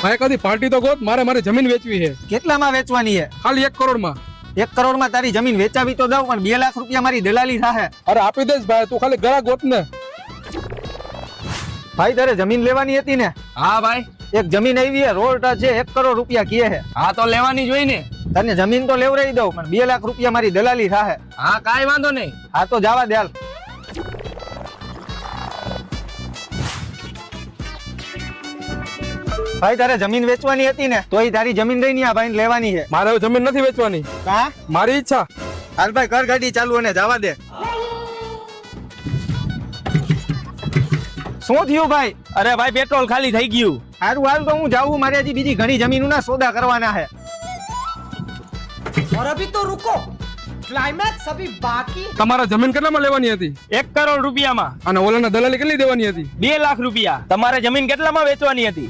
ભાઈ કદી પાર્ટી તો ગોત, મારે મારી જમીન વેચવી છે. કેટલામાં વેચવાની છે? ખાલી 1 કરોડમાં. 1 કરોડમાં તારી જમીન વેચાવી તો દઉં, પણ 2 લાખ રૂપિયા મારી દલાલી થાહે. અરે આપી દેશ ભાઈ, તું ખાલી ગળા ગોત ને. ભાઈ તારે જમીન લેવાની હતી ને? હા ભાઈ. એક જમીન આવી છે, રોડ ટચ છે, 1 કરોડ રૂપિયા કહે છે. હા તો લેવાની જ હોય ને. તને જમીન તો લેવરાઈ દઉં, પણ 2 લાખ રૂપિયા મારી દલાલી થાહે. હા કાંઈ વાંધો નહીં. હા તો જવા દે હાલ. ભાઈ તારે જમીન વેચવાની હતી ને, તો એ તારી જમીન લઈને આ ભાઈ લેવાની છે. મારે હવે જમીન નથી વેચવાની. કા? મારી ઈચ્છા. હાલ ભાઈ કર ગાડી ચાલુ અને જવા દે. શું થયું ભાઈ? અરે ભાઈ પેટ્રોલ ખાલી થઈ ગયું. સારું હાલ તો હું જાઉં, મારે હજી બીજી ઘણી જમીનોના સોદા કરવાના છે. और अभी तो रुको, क्लाइमैक्स अभी बाकी. તમારા જમીન કેટલામાં લેવાની હતી? 1 કરોડ રૂપિયામાં. અને ઓલાના દલાલી કેટલી દેવાની હતી? 2 લાખ રૂપિયા. તમારે જમીન કેટલામાં વેચવાની હતી?